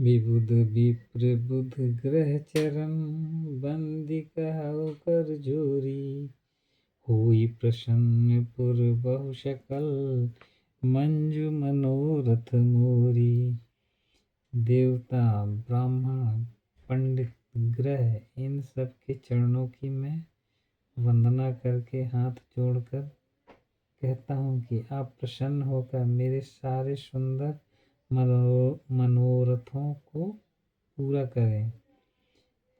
विबुध विप्र बुध ग्रह चरण बंदी कहु कर जोरी। हुई प्रसन्न पुर बहु शकल मंजू मनोरथ मोरी। देवता ब्राह्मण पंडित ग्रह इन सब के चरणों की मैं वंदना करके हाथ जोड़कर कहता हूँ कि आप प्रसन्न होकर मेरे सारे सुंदर मनोरथों को पूरा करें।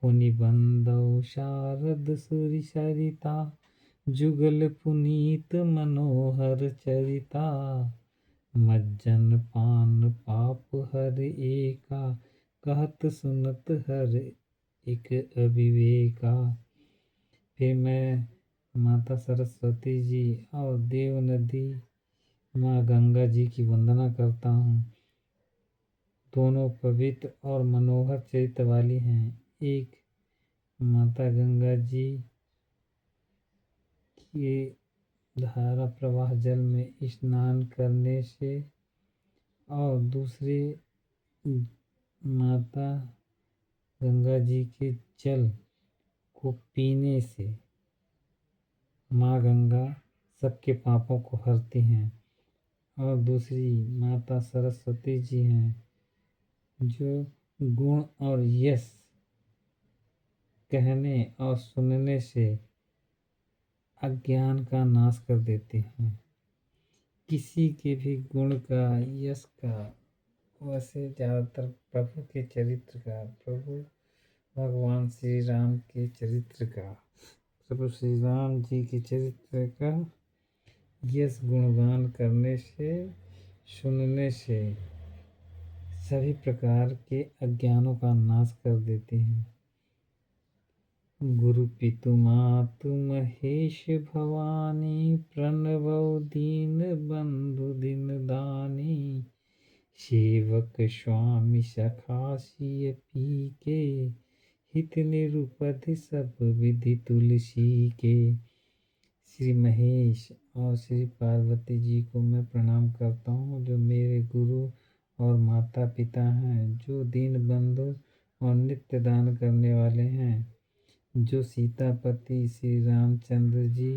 पुनि बंदौ शारद सुरि सरिता जुगल पुनीत मनोहर चरिता। मज्जन पान पाप हर एका कहत सुनत हर एक अविवेका। फिर मैं माता सरस्वती जी और देव नदी माँ गंगा जी की वंदना करता हूँ। दोनों पवित्र और मनोहर चरित्र वाली हैं। एक माता गंगा जी के धारा प्रवाह जल में स्नान करने से और दूसरे माता गंगा जी के जल को पीने से माँ गंगा सबके पापों को हरती हैं। और दूसरी माता सरस्वती जी हैं जो गुण और यश कहने और सुनने से अज्ञान का नाश कर देते हैं। किसी के भी गुण का यश का वैसे ज़्यादातर प्रभु के चरित्र का, प्रभु भगवान श्री राम के चरित्र का, प्रभु श्री राम जी के चरित्र का यश गुणगान करने से, सुनने से सभी प्रकार के अज्ञानों का नाश कर देते हैं। गुरु पितु मातु महेश भवानी प्रणवौ दीन बंधु दिन दानी। सेवक स्वामी सखा सिय पी के हित निरुपधि सब विधि तुलसी के। श्री महेश और श्री पार्वती जी को मैं प्रणाम करता हूँ जो मेरे गुरु और माता पिता हैं, जो दीन बंधु और नित्य दान करने वाले हैं, जो सीतापति श्री रामचंद्र जी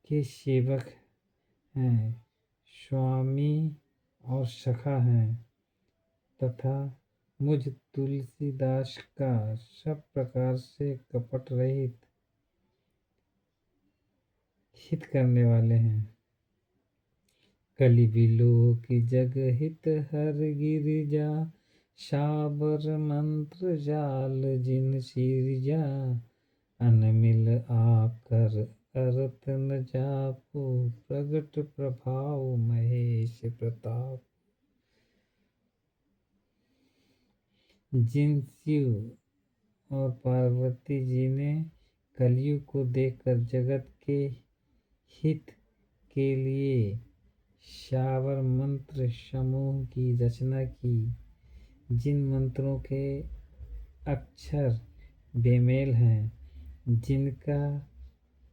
के सेवक हैं, स्वामी और सखा हैं, तथा मुझ तुलसीदास का सब प्रकार से कपट रहित हित करने वाले हैं। कलि बिलो की जग हित हर गिरिजा साबर मंत्र जाल जिन सिरजा। अनमिल आकर अरत न जापो प्रगट प्रभाव महेश प्रताप। जिन शिव और पार्वती जी ने कलयुग को देखकर जगत के हित के लिए शावर मंत्र समूह की रचना की, जिन मंत्रों के अक्षर बेमेल हैं, जिनका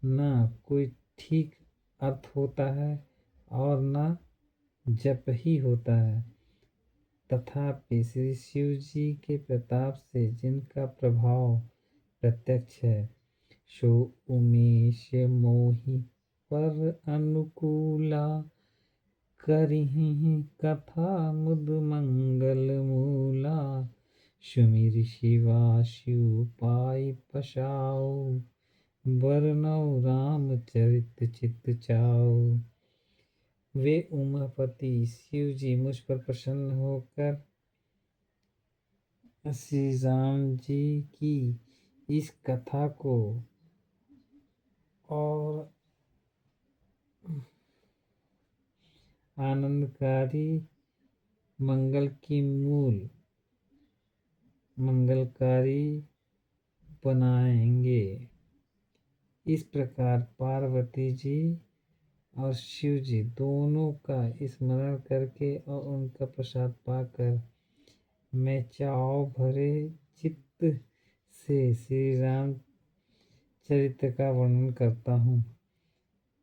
न कोई ठीक अर्थ होता है और न जप ही होता है, तथापि श्री शिव जी के प्रताप से जिनका प्रभाव प्रत्यक्ष है, सो उमेश मोहि पर अनुकूला। करिहि कथा मुद मंगल मूला। सुमिर शिवा शिव पाई पसाओ बरनौ राम चरित चित चाओ। वे उमापति शिव जी मुझ पर प्रसन्न होकर श्री राम जी की इस कथा को और आनंदकारी मंगलकारी बनाएंगे। इस प्रकार पार्वती जी और शिव जी दोनों का स्मरण करके और उनका प्रसाद पाकर मैं चाव भरे चित्त से श्री राम चरित्र का वर्णन करता हूँ।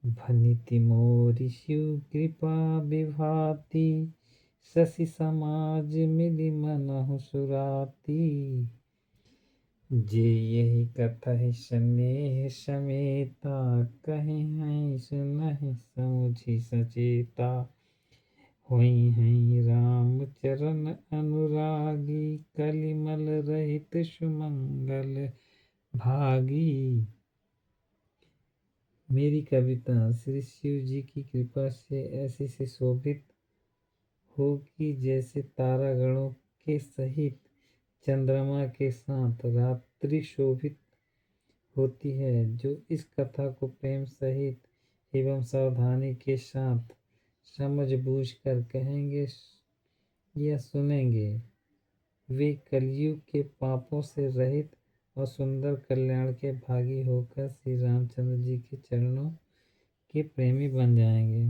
भनिति मोरि शिव कृपा विभाति शशि समाज मिलि मनहु सुराती। जे यही कथहि स्नेह समेता, कहीं हैं सुनहि समुझि सचेता। होई हैं राम चरण अनुरागी, कलिमल रहित सुमंगल भागी। मेरी कविता श्री शिव जी की कृपा से ऐसी से शोभित हो कि जैसे तारागणों के सहित चंद्रमा के साथ रात्रि शोभित होती है। जो इस कथा को प्रेम सहित एवं सावधानी के साथ समझ बूझ कर कहेंगे या सुनेंगे, वे कलयुग के पापों से रहित और सुंदर कल्याण के भागी होकर श्री रामचंद्र जी के चरणों के प्रेमी बन जाएंगे।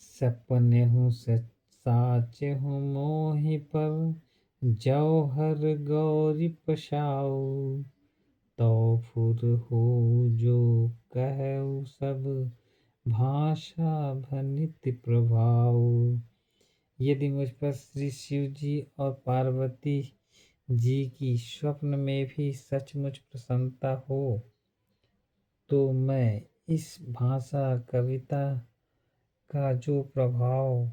सपने हूँ साचे हूँ मोहि पर, जौहर गौरी पशाऊ। तो फुर हो जो कहु सब, भाषा भनित प्रभाव। यदि मुझ पर श्री शिव जी और पार्वती जी की स्वप्न में भी सचमुच प्रसन्नता हो, तो मैं इस भाषा कविता का जो प्रभाव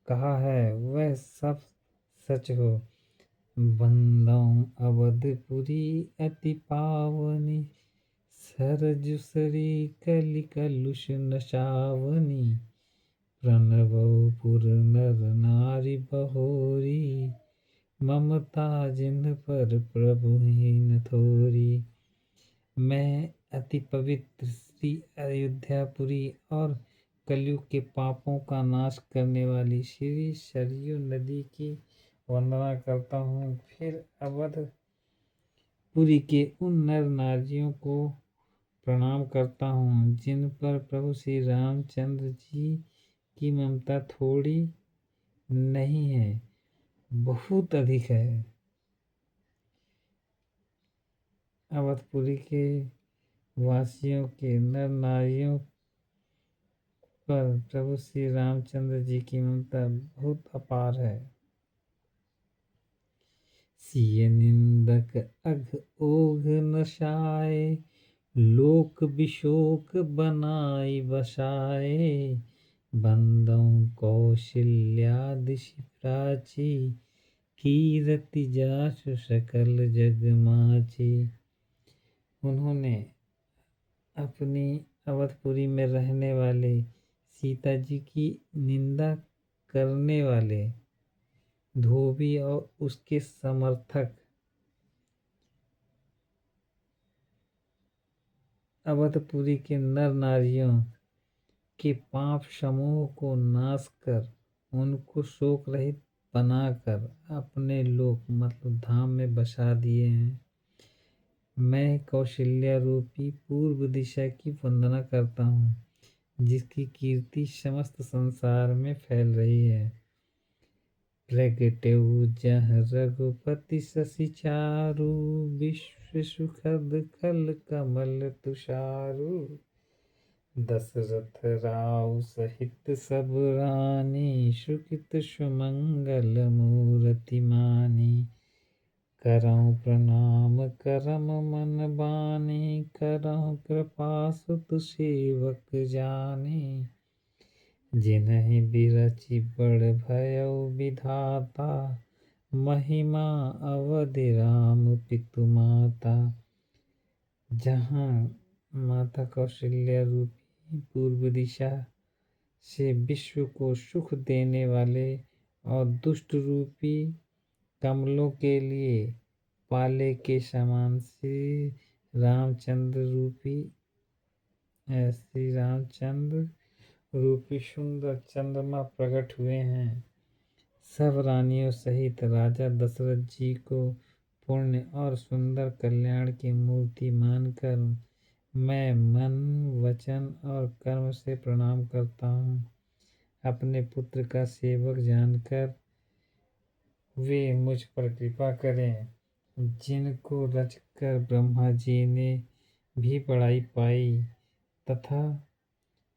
कहा है वह सब सच हो। बंदौ अवधपुरी अति पावनी, सरजुसरी कलि कलुष नशावनी। प्रणवपुर नर नारी बहोरी, ममता जिन पर प्रभुहीन थोरी। मैं अति पवित्र श्री अयोध्यापुरी और कलयुग के पापों का नाश करने वाली श्री सरयू नदी की वंदना करता हूँ। फिर अवधपुरी के उन नर नारियों को प्रणाम करता हूँ जिन पर प्रभु श्री रामचंद्र जी की ममता थोड़ी नहीं है, बहुत अधिक है। अवधपुरी के वासियों के नर नारियों पर प्रभु श्री रामचंद्र जी की ममता बहुत अपार है। सिय निंदक अघ ओघ नशाए, लोक विशोक बनाई बसाए। बंदौ कौशल्यादिशि प्राची, कीरति जासु सकल जग माची। उन्होंने अपनी अवधपुरी में रहने वाले सीता जी की निंदा करने वाले धोबी और उसके समर्थक अवधपुरी के नर नारियों के पाप समूह को नाश कर उनको शोक रहित बनाकर अपने लोक मतलब धाम में बसा दिए हैं। मैं कौशल्या रूपी पूर्व दिशा की वंदना करता हूँ, जिसकी कीर्ति समस्त संसार में फैल रही है। प्रगटेउ जह रघुपति शशि चारु, विश्व सुखद कल कमल तुषारु। दशरथ राव सहित सब रानी, सुखित सुमंगल मूरति मानी। करहु प्रणाम करम मन बानी, करहु कृपा सुत सेवक जानी। जिनहि बिरचि बड़ भयउ विधाता, महिमा अवधि राम पितु माता। जहाँ माता कौशल्या रूपी पूर्व दिशा से विश्व को सुख देने वाले और दुष्ट रूपी कमलों के लिए पाले के समान श्री रामचंद्र रूपी सुंदर चंद्रमा प्रकट हुए हैं। सब रानियों सहित राजा दशरथ जी को पुण्य और सुंदर कल्याण की मूर्ति मानकर मैं मन वचन और कर्म से प्रणाम करता हूँ। अपने पुत्र का सेवक जानकर वे मुझ पर कृपा करें, जिनको रचकर ब्रह्मा जी ने भी बड़ाई पाई, तथा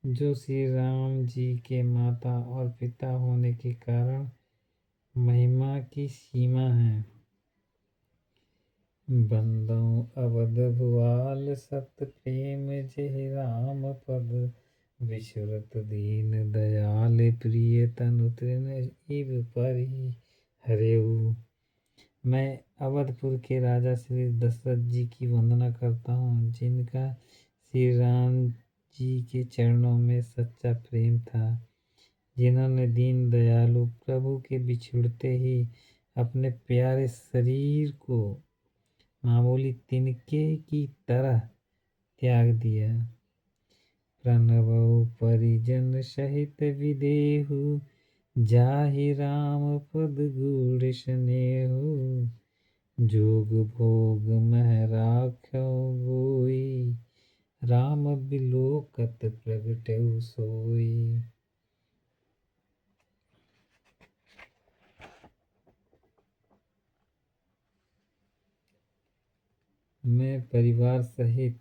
जो श्री राम जी के माता और पिता होने के कारण महिमा की सीमा है। बंदों अवध भुआल सत प्रेम जेहि राम पद, विसुरत दीन दयाल प्रिय तनु तृण इव परि हरेऊ। मैं अवधपुर के राजा श्री दशरथ जी की वंदना करता हूँ, जिनका श्री राम जी के चरणों में सच्चा प्रेम था, जिन्होंने दीन दयालु प्रभु के बिछुड़ते ही अपने प्यारे शरीर को मामूली तिनके की तरह त्याग दिया। प्रणवउ परिजन सहित विदेहु, जाहि राम पद गूढ़ स्नेहु, जोग भोग मह राख्यो गोई, राम बिलोकत प्रगटऊ सोई। मैं परिवार सहित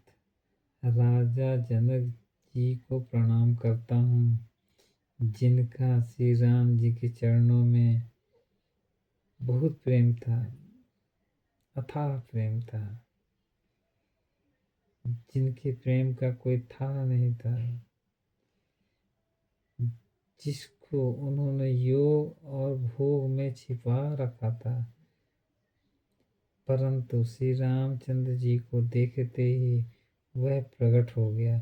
राजा जनक जी को प्रणाम करता हूँ, जिनका श्री राम जी के चरणों में बहुत प्रेम था, अथाह प्रेम था, जिनके प्रेम का कोई था नहीं था, जिसको उन्होंने योग और भोग में छिपा रखा था, परंतु श्री रामचंद्र जी को देखते ही वह प्रकट हो गया।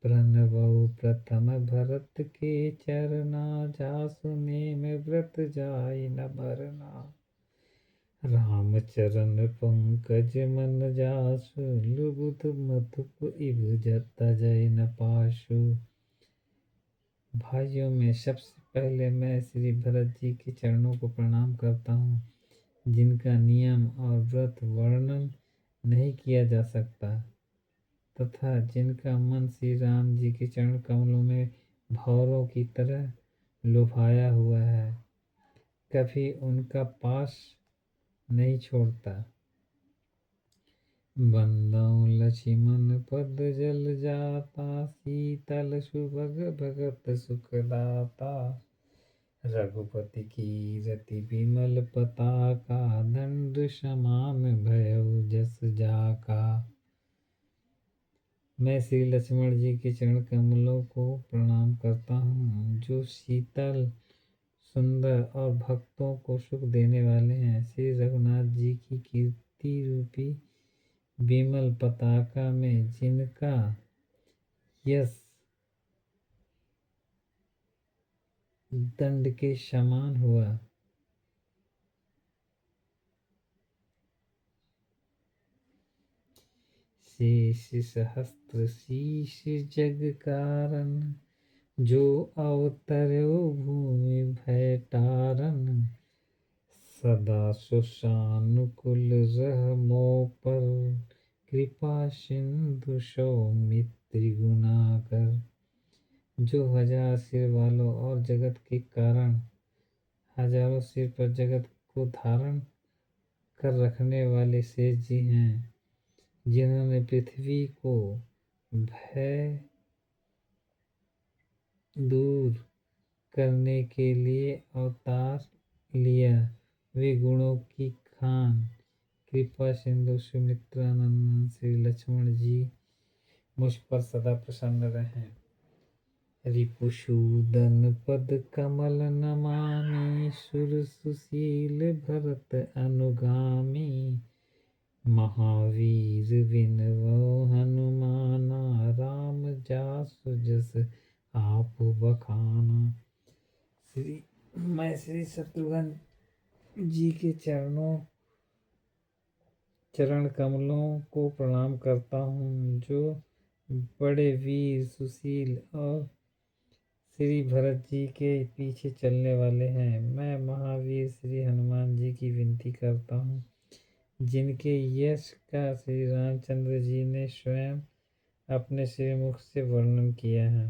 प्रणवउ प्रथम भरत के चरना, जासु नेम व्रत जाय न भरना, राम चरण पंकज मन जासु, लुबुध मधुप इव जता जय न पासु। भाइयों में सबसे पहले मैं श्री भरत जी के चरणों को प्रणाम करता हूँ, जिनका नियम और व्रत वर्णन नहीं किया जा सकता, तथा जिनका मन श्री राम जी के चरण कमलों में भंवरों की तरह लुभाया हुआ है, कभी उनका पास नहीं छोड़ता। बंदौ लक्ष्मण पद जल जाता, शीतल सुभग भगत सुखदाता, रघुपति कीरति विमल पताका, दंड समान भयउ जस जाका। मैं श्री लक्ष्मण जी के चरण कमलों को प्रणाम करता हूँ, जो शीतल सुंदर और भक्तों को सुख देने वाले हैं। श्री रघुनाथ जी की कीर्ति रूपी विमल पताका में जिनका यश दंड के समान हुआ, शेष सहस्त्र शीश जग कारण, जो अवतर्यो भूमि भय तारन, सदा सुसानुकूल रह मो पर, कृपा सिंधु सौमित्र गुनाकर। जो हजार सिर वालों और जगत के कारण हजारों सिर पर जगत को धारण कर रखने वाले शेष जी हैं, जिन्होंने पृथ्वी को भय दूर करने के लिए अवतार लिया। वे गुणों की खान कृपा सिंधु सुमित्रानंदन श्री लक्ष्मण जी मुझ पर सदा प्रसन्न रहें। रिपुसूदन पद कमल नमामि, सुर सुशील भरत अनुगामी, महावीर विनवो हनुमाना, राम जासु जस आप बखाना। मैं श्री शत्रुघ्न जी के चरण कमलों को प्रणाम करता हूँ, जो बड़े वीर सुशील और श्री भरत जी के पीछे चलने वाले हैं। मैं महावीर श्री हनुमान जी की विनती करता हूँ, जिनके यश का श्री रामचंद्र जी ने स्वयं अपने श्रीमुख से वर्णन किया है।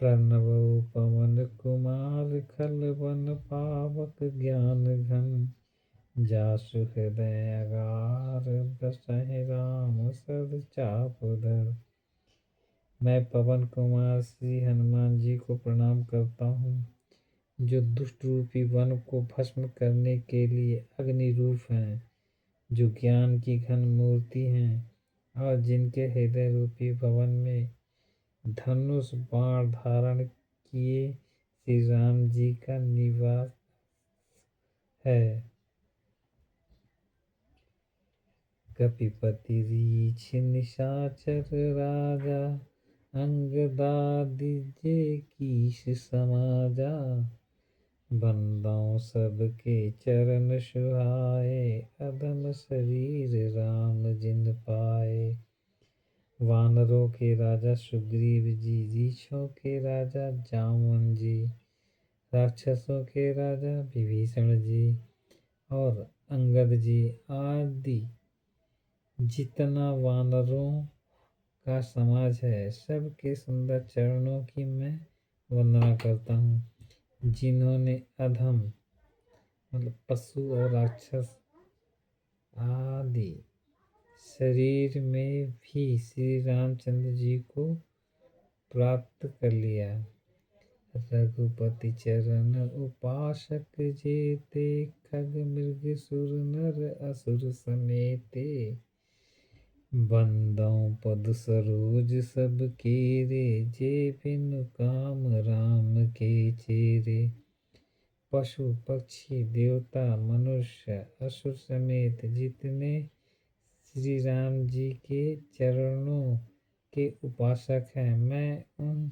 प्रणवउ पवन कुमार, खल वन पावक ज्ञान घन, जासु हृदय अगार, बसहि राम सद चाप धर। मैं पवन कुमार श्री हनुमान जी को प्रणाम करता हूँ, जो दुष्ट रूपी वन को भस्म करने के लिए अग्नि रूप हैं, जो ज्ञान की घन मूर्ति हैं और जिनके हृदय रूपी भवन में धनुष बाण धारण किए श्री राम जी का निवास है। कपिपति रीछ निशाचर राजा, अंगदादिजे कीश समाजा। बंदों सबके चरण सुहाए, अदम शरीर राम जिन पाए। वानरों के राजा सुग्रीव जी, रीछों के राजा जामवन जी, राक्षसों के राजा विभीषण जी और अंगद जी आदि जितना वानरों का समाज है, सबके सुंदर चरणों की मैं वंदना करता हूँ, जिन्होंने अधम मतलब पशु और राक्षस आदि शरीर में भी श्री रामचंद्र जी को प्राप्त कर लिया। रघुपति चरण उपासक जेते, खग मृग सुर नर असुर समेते। बंदों पद सरोज सब केरे, जे बिनु काम राम के चेरे। पशु पक्षी देवता मनुष्य असुर समेत जितने श्री राम जी के चरणों के उपासक हैं, मैं उन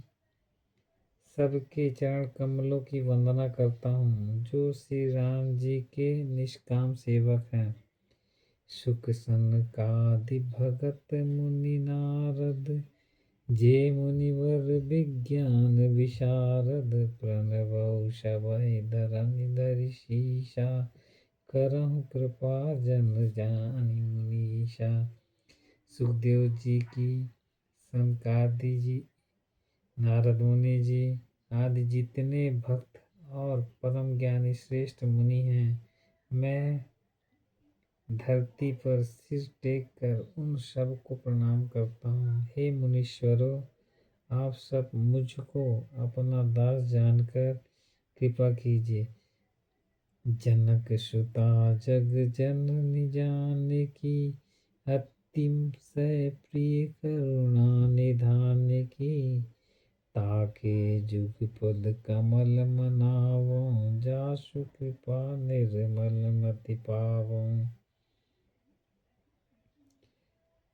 सबके चरण कमलों की वंदना करता हूँ, जो श्री राम जी के निष्काम सेवक हैं। सुख सनकादि भगत मुनि नारद, जे मुनिवर विज्ञान विशारद। प्रणवौ सभय धरनि धरि शीशा, करहु कृपा जन जानि मुनीषा। सुखदेव जी की, सनकादि जी, नारद मुनि जी आदि जितने भक्त और परम ज्ञानी श्रेष्ठ मुनि हैं, मैं धरती पर सिर टेक कर उन सब को प्रणाम करता हूँ। हे मुनीश्वरों, आप सब मुझको अपना दास जानकर कृपा कीजिए। जनक सुता जग जननी जानकी, अतिम से प्रिय करुणा निधान की। ताके जुग पद कमल मनावो, जासु कृपा निर्मल मति पावो।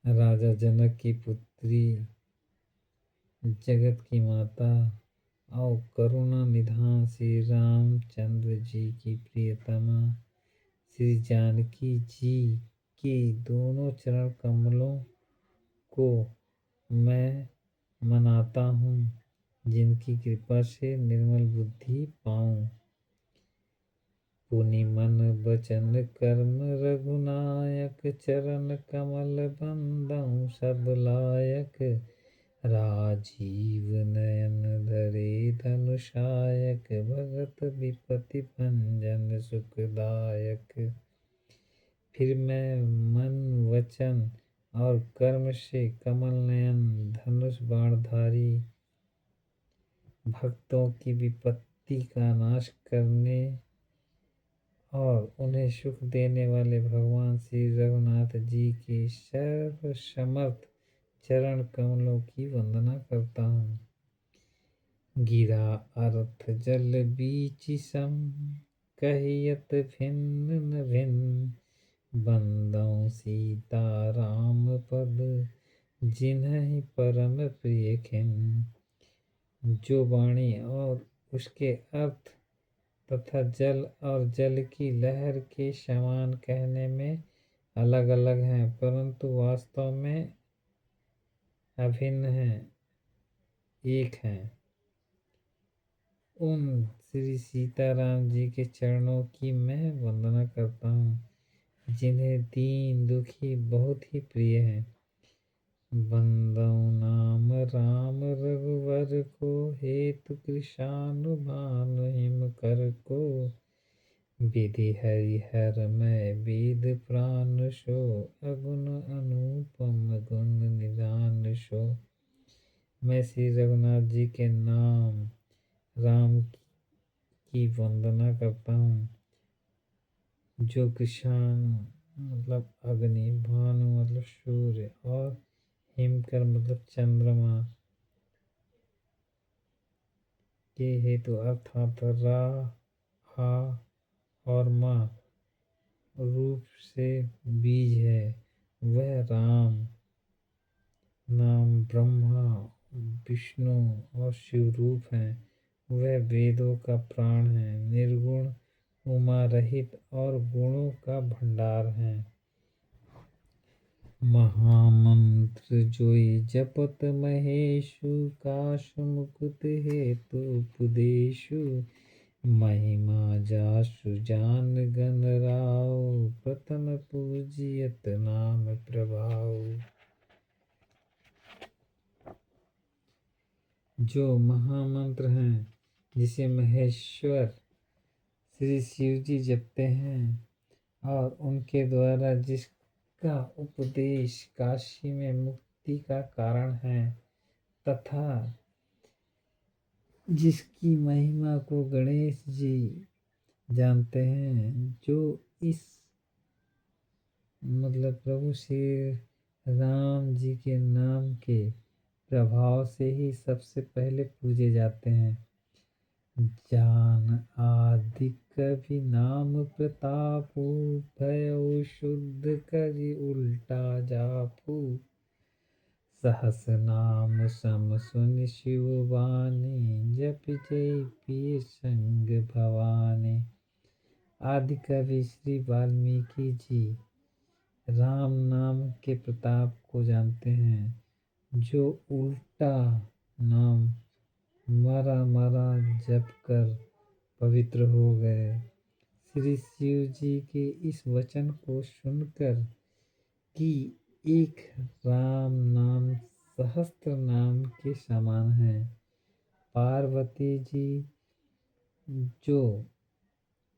राजा जनक की पुत्री, जगत की माता और करुणा निधान श्री रामचंद्र जी की प्रियतमा श्री जानकी जी के दोनों चरण कमलों को मैं मनाता हूँ, जिनकी कृपा से निर्मल बुद्धि पाऊँ। पुनि मन बचन कर्म रघुनायक, चरण कमल बंदौ सब लायक। राजीव नयन धरे धनुषायक, भगत विपति भंजन सुखदायक। फिर मैं मन वचन और कर्म से कमल नयन धनुष बाणधारी भक्तों की विपत्ति का नाश करने और उन्हें सुख देने वाले भगवान श्री रघुनाथ जी के सर्व समर्थ चरण कमलों की वंदना करता हूँ। गिरा अर्थ जल बीच सम, कहियत भिन्न न भिन्न। बंदौ सीता राम पद, जिन्हि परम प्रिय खिन। जो वाणी और उसके अर्थ तथा जल और जल की लहर के समान कहने में अलग अलग हैं, परंतु वास्तव में अभिन्न हैं, एक हैं। उन श्री सीताराम जी के चरणों की मैं वंदना करता हूँ, जिन्हें दीन दुखी बहुत ही प्रिय हैं। बंदौ नाम राम रघुवर को, हेतु कृशानुभानु हिम कर को। विधि हरिहर मैं वेद प्राण सो, अगुण अनुपम गुण निधान सो। मैं श्री रघुनाथ जी के नाम राम की वंदना करता हूँ। जो किसान मतलब अग्नि, भानु मतलब सूर्य और हिमकर मतलब चंद्रमा के हेतु अर्थात रा, हा और मा रूप से बीज है, वह राम नाम ब्रह्मा, विष्णु और शिव रूप हैं। वह वेदों का प्राण है, निर्गुण, उमा रहित और गुणों का भंडार है। महामंत्र जोई जपत महेशु, काश मुकुत हेतु उपदेशु। महिमा जासु जान गन राव, प्रथम पूजियत नाम प्रभाव। जो महामंत्र हैं जिसे महेश्वर श्री शिव जी जपते हैं और उनके द्वारा जिसका उपदेश काशी में मुक्ति का कारण है तथा जिसकी महिमा को गणेश जी जानते हैं, जो इस मतलब प्रभु श्री राम जी के नाम के प्रभाव से ही सबसे पहले पूजे जाते हैं। जान आदि कभी नाम प्रतापु, भयो शुद्ध करि उल्टा जापू। सहस नाम सम सुन शिव बानी, जप जय पिय संग भवानी। आदि कवि श्री वाल्मीकि जी राम नाम के प्रताप को जानते हैं, जो उल्टा नाम मरा मरा जप कर पवित्र हो गए। श्री शिव जी के इस वचन को सुनकर कि एक राम नाम सहस्त्र नाम के समान है, पार्वती जी जो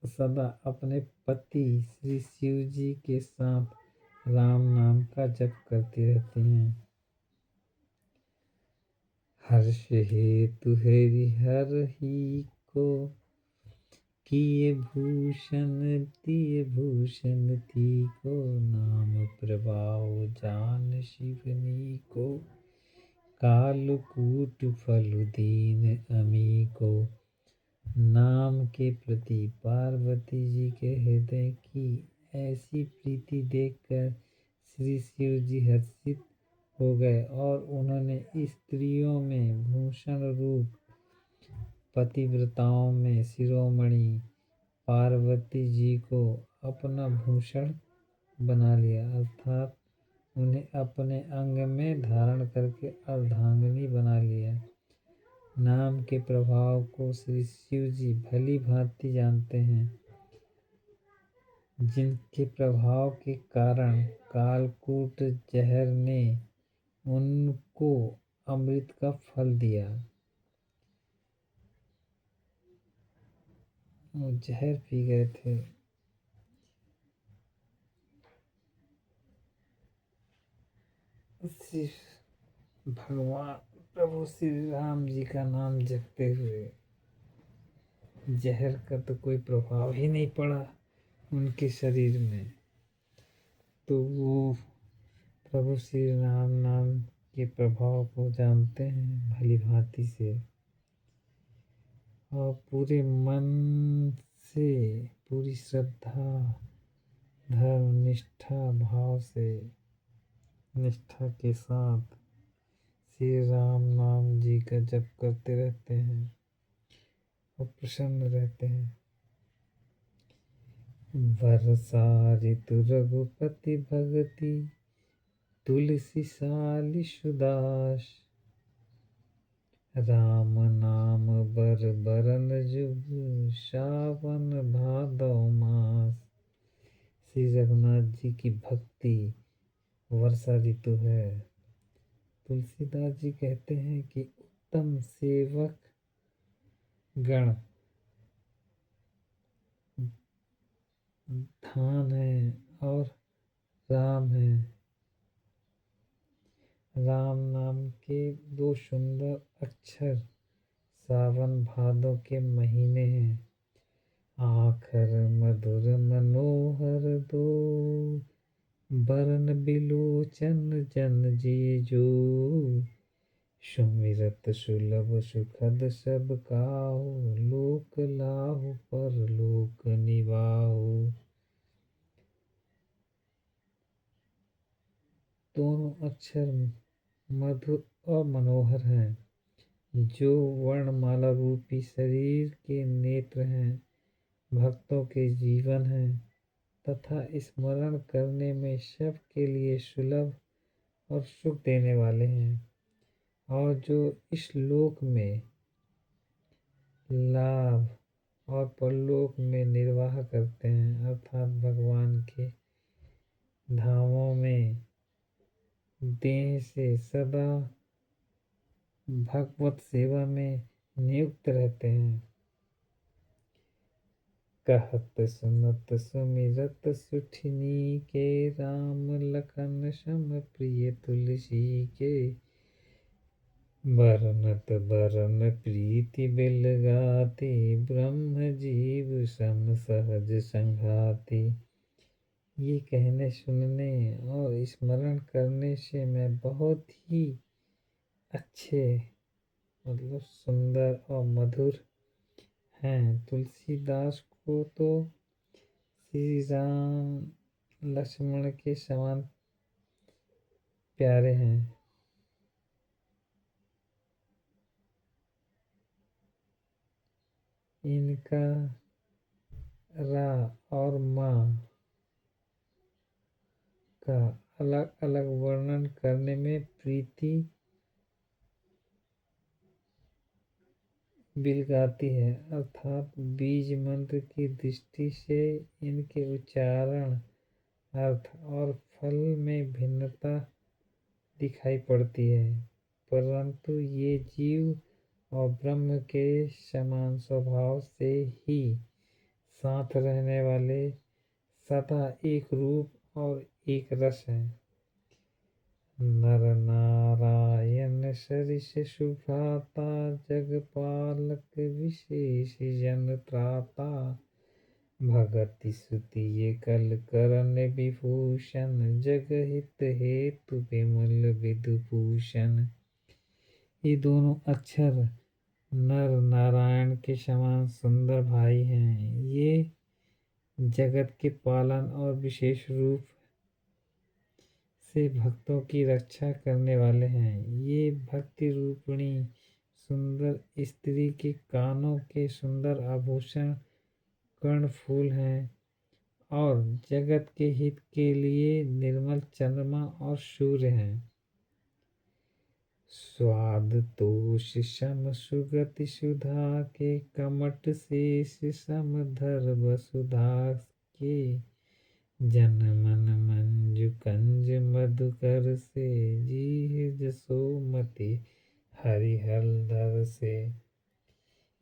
सदा अपने पति श्री शिव जी के साथ राम नाम का जप करती रहती हैं। हर्ष हेतु हरिहर ही को, किए भूषण तिय भूषण ती को। नाम प्रभाव जान शिवनी को, कालकूट फल दीन अमी को। नाम के प्रति पार्वती जी के हृदय की ऐसी प्रीति देखकर श्री शिव जी हर्षित हो गए और उन्होंने स्त्रियों में भूषण रूप पतिव्रताओं में शिरोमणि पार्वती जी को अपना भूषण बना लिया, अर्थात उन्हें अपने अंग में धारण करके अर्धांगिनी बना लिया। नाम के प्रभाव को श्री शिव जी भली भांति जानते हैं, जिनके प्रभाव के कारण कालकूट जहर ने उनको अमृत का फल दिया। वो जहर पी गए थे। भगवान प्रभु श्री राम जी का नाम जपते हुए जहर का तो कोई प्रभाव ही नहीं पड़ा उनके शरीर में, तो वो प्रभु श्री राम नाम के प्रभाव को जानते हैं भली भांति से और पूरे मन से, पूरी श्रद्धा धर्म निष्ठा भाव से, निष्ठा के साथ श्री राम नाम जी का जप करते रहते हैं और प्रसन्न रहते हैं। वर्षा ऋतु रघुपति भगति, तुलसी साली सुदास। राम नाम बर बरन जुग, सावन भादौ मास। श्री रघुनाथ जी की भक्ति वर्षा ऋतु है। तुलसीदास जी कहते हैं कि उत्तम सेवक गण धान है और राम है। राम नाम के दो सुंदर अक्षर सावन भादों के महीने हैं। आखर मधुर मनोहर दो, बरन बिलोचन जन जीजो। सुमिरत सुलभ सुखद सब काहू, लोक लाहु परलोक निबाहु। दोनों अक्षर मधुर और मनोहर हैं, जो वर्णमाला रूपी शरीर के नेत्र हैं, भक्तों के जीवन हैं तथा स्मरण करने में सबके लिए सुलभ और सुख देने वाले हैं, और जो इस लोक में लाभ और परलोक में निर्वाह करते हैं, अर्थात भगवान के धामों में देह से सदा भगवत सेवा में नियुक्त रहते हैं। कहत सुनत सुमिरत सुठिनी के, राम लखन सम प्रिय तुलसी के। बरनत बरन प्रीति बिल गाती, ब्रह्म जीव सम सहज संघाती। ये कहने सुनने और स्मरण करने से मैं बहुत ही अच्छे मतलब सुंदर और मधुर हैं। तुलसीदास को तो श्री राम लक्ष्मण के समान प्यारे हैं। इनका रा और माँ का अलग अलग वर्णन करने में प्रीति बिलगाती है, अर्थात बीज मंत्र की दृष्टि से इनके उच्चारण, अर्थ और फल में भिन्नता दिखाई पड़ती है, परंतु ये जीव और ब्रह्म के समान स्वभाव से ही साथ रहने वाले सदा एक रूप और एक रस है। नर नारायण सरिस सुभाता, जगपालक विशेष जन त्राता। भगति सुति ये कल करन विभूषण, जग हित हेतु विमल विदुभूषण। ये दोनों अक्षर नर नारायण के समान सुंदर भाई हैं। ये जगत के पालन और विशेष रूप से भक्तों की रक्षा करने वाले हैं। ये भक्ति रूपिणी सुंदर स्त्री के कानों के सुंदर आभूषण कर्णफूल हैं, और जगत के हित के लिए निर्मल चंद्रमा और सूर्य हैं। स्वाद तोष सम सुगति सुधा के, कमट शेष सम धर वसुधा के। जन मन मंजु कंज मधुकर से, जीह जसोमति हरिहरधर से।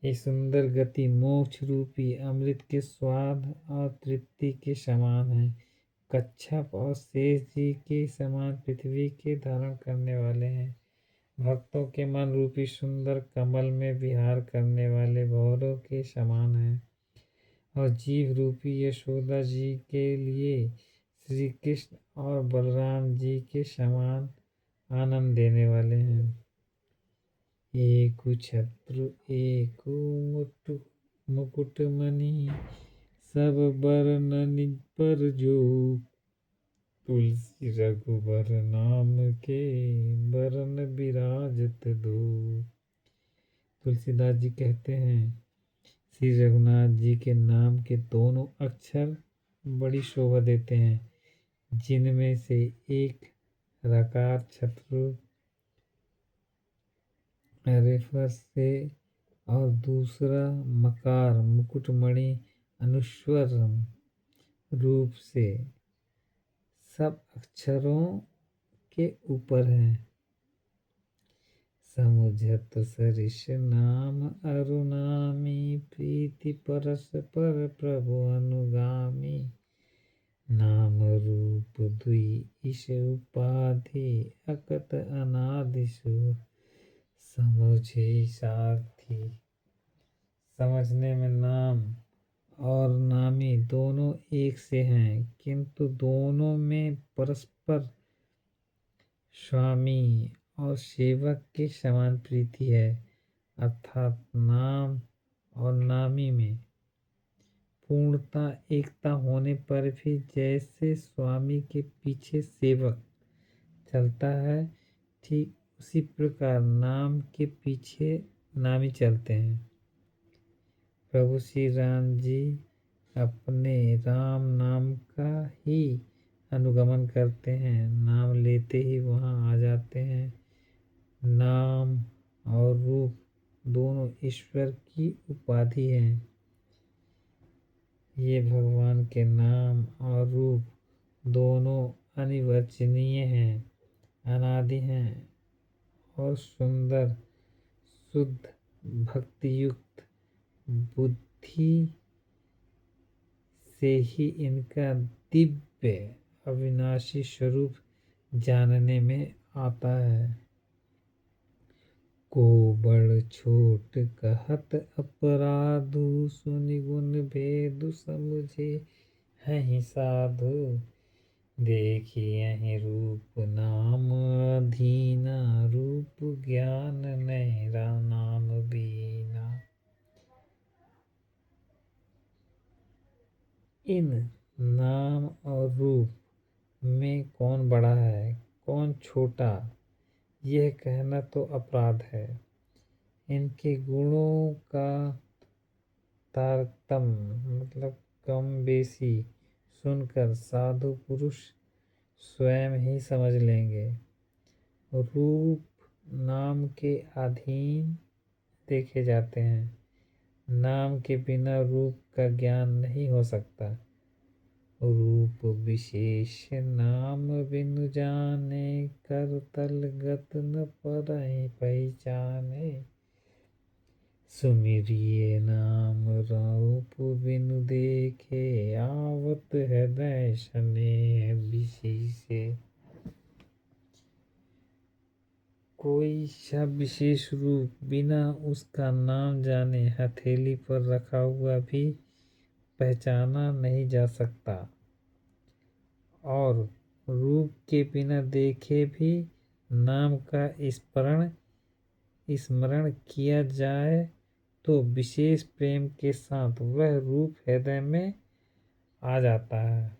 ये सुंदर गति मोक्ष रूपी अमृत के स्वाद और तृप्ति के समान है। कच्छप और शेष जी के समान पृथ्वी के धारण करने वाले हैं। भक्तों के मन रूपी सुंदर कमल में विहार करने वाले भौरों के समान हैं, और जीव रूपी यशोदा जी के लिए श्री कृष्ण और बलराम जी के समान आनंद देने वाले हैं। एक छत्रु एक मुकुटमणि, सब बरन निज पर जो। तुलसी रघुबर नाम के, बरन बिराजत दो। तुलसीदास जी कहते हैं, श्री रघुनाथ जी के नाम के दोनों अक्षर बड़ी शोभा देते हैं, जिनमें से एक रकार छत्रु रेफर से और दूसरा मकार मुकुटमणि अनुस्वर रूप से सब अक्षरों के ऊपर है। समुझत सरिस नाम अरुनामी, प्रीति परस पर प्रभु अनुगामी। नाम रूप दुई ईश उपाधि, अकत अनादि सु समुझे सारथी। समझने में नाम और नामी दोनों एक से हैं, किंतु दोनों में परस्पर स्वामी और सेवक के समान प्रीति है। अर्थात नाम और नामी में पूर्णता एकता होने पर भी जैसे स्वामी के पीछे सेवक चलता है, ठीक उसी प्रकार नाम के पीछे नामी चलते हैं। प्रभु श्री राम जी अपने राम नाम का ही अनुगमन करते हैं, नाम लेते ही वहाँ आ जाते हैं। नाम और रूप दोनों ईश्वर की उपाधि हैं। ये भगवान के नाम और रूप दोनों अनिर्वचनीय हैं, अनादि हैं और सुंदर शुद्ध भक्तियुक्त बुद्धि से ही इनका दिव्य अविनाशी स्वरूप जानने में आता है। को बड़ छोट कहत अपराधु, सुनि गुण भेदु समुझे हहि साधु। देखियहि रूप नाम अधीना, रूप ज्ञान नहीं नाम बीना। इन नाम और रूप में कौन बड़ा है, कौन छोटा, यह कहना तो अपराध है। इनके गुणों का तारतम्य मतलब कम बेसी सुनकर साधु पुरुष स्वयं ही समझ लेंगे। रूप नाम के अधीन देखे जाते हैं। नाम के बिना रूप का ज्ञान नहीं हो सकता। रूप विशेष नाम बिनु जाने, कर तल गत न परहि पहचाने। सुमिरिए नाम रूप बिनु देखे, आवत हृदय स्नेह विशेषे। कोई सा विशेष रूप बिना उसका नाम जाने हथेली पर रखा हुआ भी पहचाना नहीं जा सकता, और रूप के बिना देखे भी नाम का स्मरण किया जाए तो विशेष प्रेम के साथ वह रूप हृदय में आ जाता है।